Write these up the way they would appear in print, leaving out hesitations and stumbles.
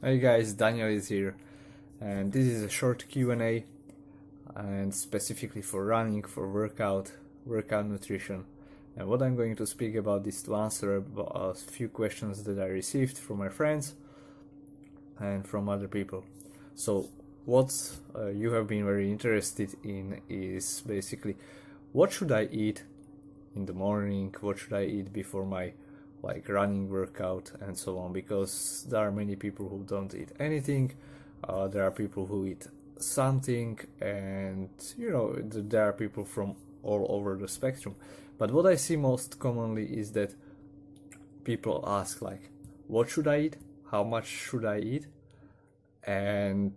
Hey guys, Daniel is here, and this is a short Q&A and specifically for running, for workout nutrition. And what I'm going to speak about is to answer a few questions that I received from my friends and from other people. So what you have been very interested in is basically what should I eat in the morning, what should I eat before my running workout and so on, because there are many people who don't eat anything. There are people who eat something, and there are people from all over the spectrum. But what I see most commonly is that people ask like, what should I eat, how much should I eat? And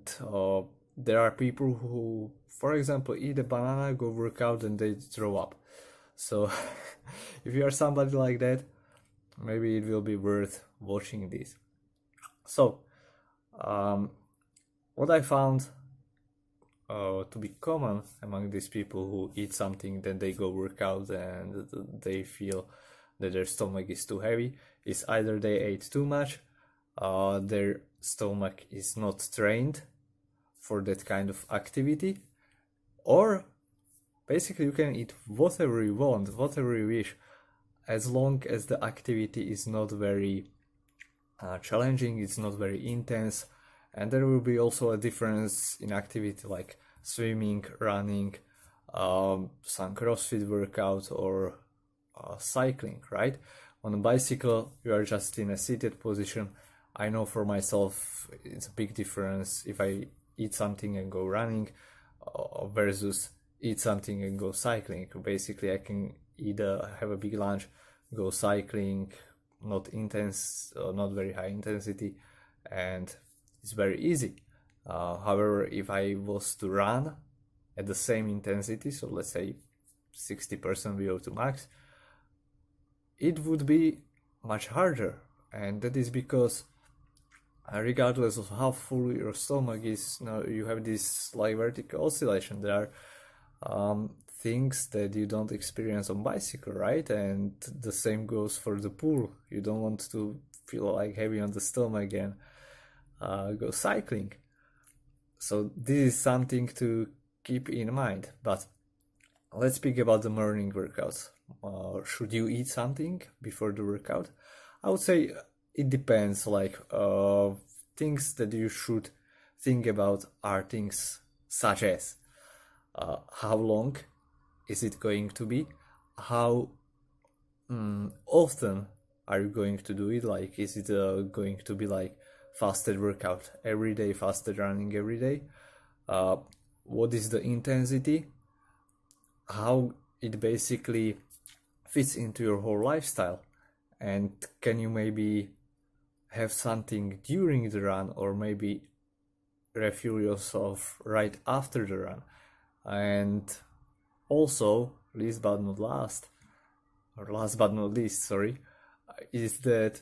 there are people who, for example, eat a banana, go work out, and they throw up. So if you are somebody like that, maybe it will be worth watching this. So what I found to be common among these people who eat something, then they go work out and they feel that their stomach is too heavy is either they ate too much, their stomach is not trained for that kind of activity, or basically you can eat whatever you want, whatever you wish, as long as the activity is not very challenging, it's not very intense. And there will be also a difference in activity like swimming, running, some CrossFit workout, or cycling, right? On a bicycle, you are just in a seated position. I know for myself it's a big difference if I eat something and go running versus eat something and go cycling. Basically, I can either have a big lunch, go cycling, not intense, not very high intensity, and it's very easy. However, if I was to run at the same intensity, so let's say 60% VO2 max, it would be much harder. And that is because regardless of how full your stomach is, you have this like vertical oscillation. There are things that you don't experience on bicycle, right? And the same goes for the pool. You don't want to feel like heavy on the stomach and go cycling. So this is something to keep in mind. But let's speak about the morning workouts. Should you eat something before the workout? I would say it depends. Things that you should think about are things such as how long is it going to be? How often are you going to do it? Like, is it going to be like fasted workout every day, fasted running every day? What is the intensity? How it basically fits into your whole lifestyle? And can you maybe have something during the run, or maybe refuel yourself right after the run? And also, last but not least, sorry, is that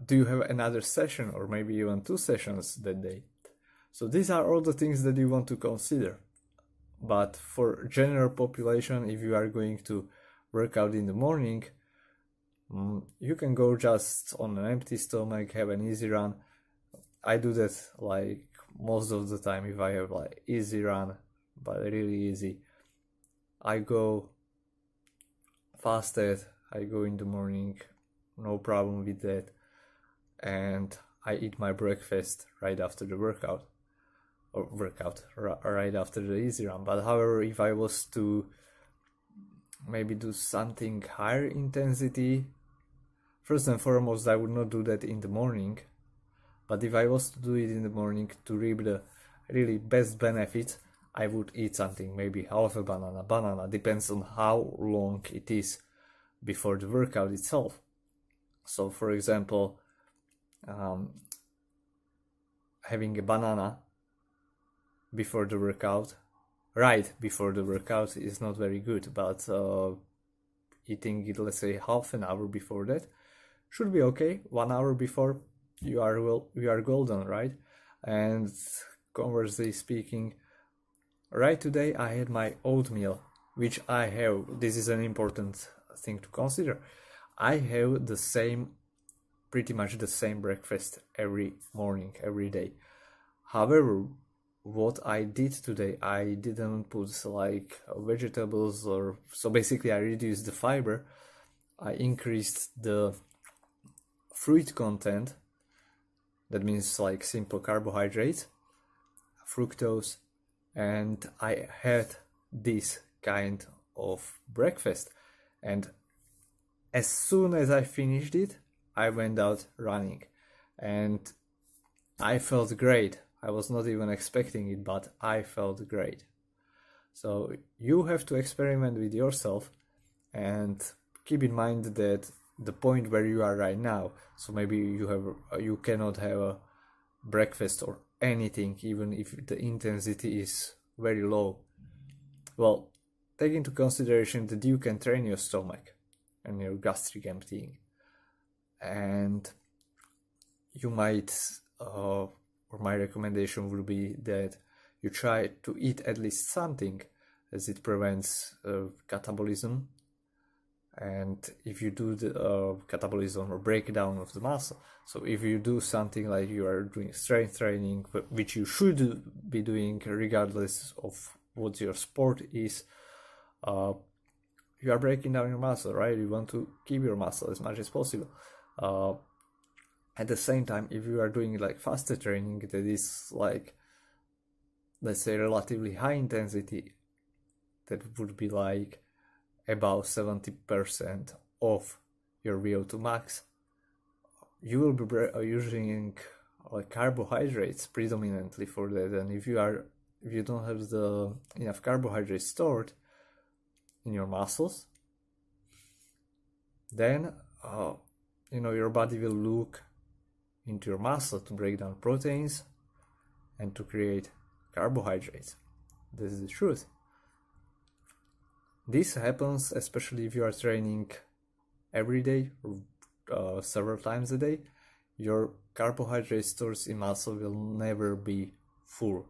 do you have another session, or maybe even two sessions that day? So these are all the things that you want to consider. But for general population, if you are going to work out in the morning, you can go just on an empty stomach, have an easy run. I do that like most of the time. If I have like easy run, but really easy, I go fasted, I go in the morning, no problem with that, and I eat my breakfast right after the workout right after the easy run. But however, if I was to maybe do something higher intensity, first and foremost, I would not do that in the morning. But if I was to do it in the morning to reap the really best benefits, I would eat something, maybe half a banana, depends on how long it is before the workout itself. So for example, having a banana before the workout, right before the workout, is not very good, but eating it, let's say, half an hour before that should be okay. 1 hour before, you are golden, right? And conversely speaking, right today I had my oatmeal, which this is an important thing to consider. I have the same pretty much the same breakfast every morning, every day. However, what I did today, I didn't put like vegetables, or so basically I reduced the fiber. I increased the fruit content. That means like simple carbohydrates, fructose, and I had this kind of breakfast. And as soon as I finished it, I went out running, and I felt great. I was not even expecting it, but I felt great. So you have to experiment with yourself and keep in mind that the point where you are right now, so maybe you cannot have a breakfast or anything, even if the intensity is very low. Well, take into consideration that you can train your stomach and your gastric emptying, and you might or my recommendation would be that you try to eat at least something, as it prevents catabolism. And if you do the catabolism or breakdown of the muscle, so if you do something like you are doing strength training, which you should be doing regardless of what your sport is, you are breaking down your muscle, right? You want to keep your muscle as much as possible. At the same time, if you are doing like faster training that is like, let's say, relatively high intensity, that would be like about 70% of your VO2 max, you will be using like carbohydrates predominantly for that. And if you don't have the enough carbohydrates stored in your muscles, then your body will look into your muscle to break down proteins and to create carbohydrates. This is the truth. This happens especially if you are training every day or several times a day. Your carbohydrate stores in muscle will never be full.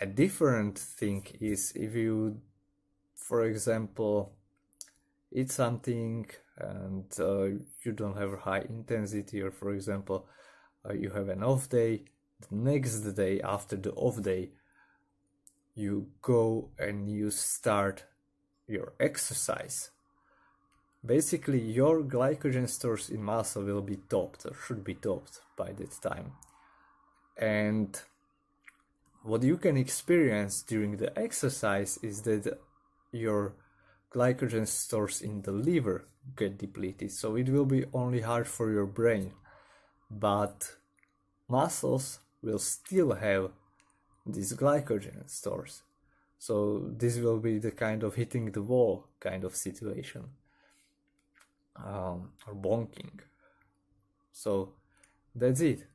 A different thing is if you, for example, eat something and you don't have a high intensity, or for example, you have an off day, the next day after the off day, you go and you start your exercise. Basically, your glycogen stores in muscle will be topped, or should be topped by that time. And what you can experience during the exercise is that your glycogen stores in the liver get depleted, so it will be only hard for your brain, but muscles will still have these glycogen stores. So this will be the kind of hitting the wall kind of situation, or bonking. So that's it.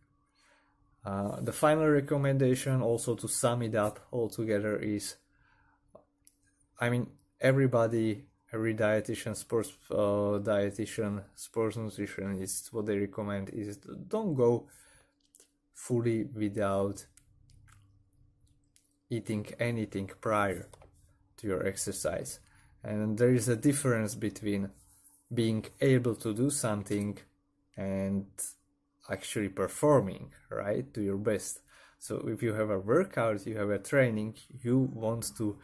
The final recommendation, also to sum it up all together, is, everybody, every dietitian, sports dietitian, sports nutritionist, what they recommend is don't go fully without eating anything prior to your exercise. And there is a difference between being able to do something and actually performing, right, to your best. So if you have a workout, you have a training, you want to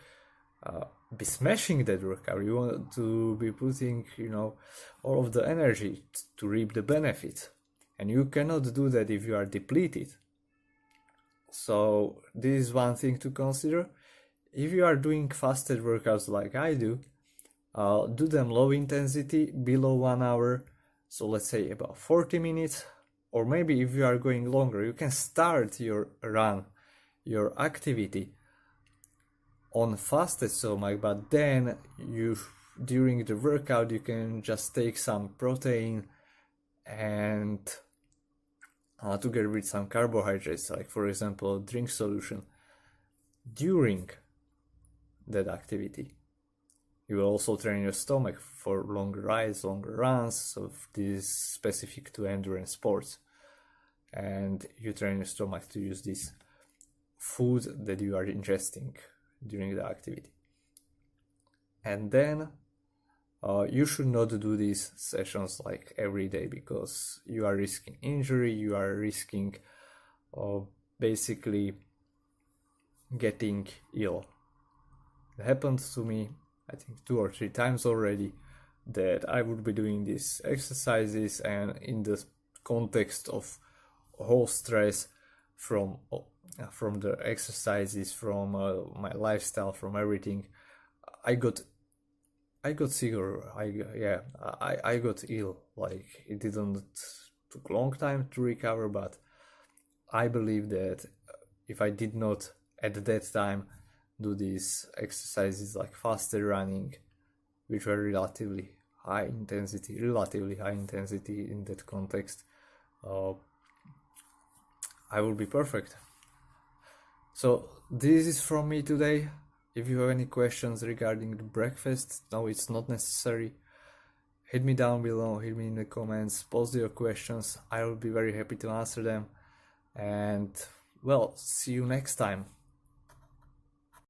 be smashing that workout. You want to be putting, all of the energy to reap the benefits. And you cannot do that if you are depleted. So this is one thing to consider. If you are doing fasted workouts like I do them low intensity, below 1 hour. So let's say about 40 minutes, or maybe if you are going longer, you can start your run, your activity on fasted stomach, but then during the workout you can just take some protein and together with some carbohydrates, like for example drink solution, during that activity. You will also train your stomach for longer rides, longer runs, so this is specific to endurance sports. And you train your stomach to use this food that you are ingesting during the activity. And then You should not do these sessions like every day, because you are risking injury, you are risking basically getting ill. It happened to me, I think 2 or 3 times already, that I would be doing these exercises, and in the context of whole stress from the exercises, from my lifestyle, from everything, I got sick, or I got ill. Like, it didn't took a long time to recover, but I believe that if I did not at that time do these exercises like faster running, which were relatively high intensity in that context, I will be perfect. So this is from me today. If you have any questions regarding the breakfast, no, it's not necessary. Hit me down below, hit me in the comments, post your questions. I will be very happy to answer them. And well, see you next time.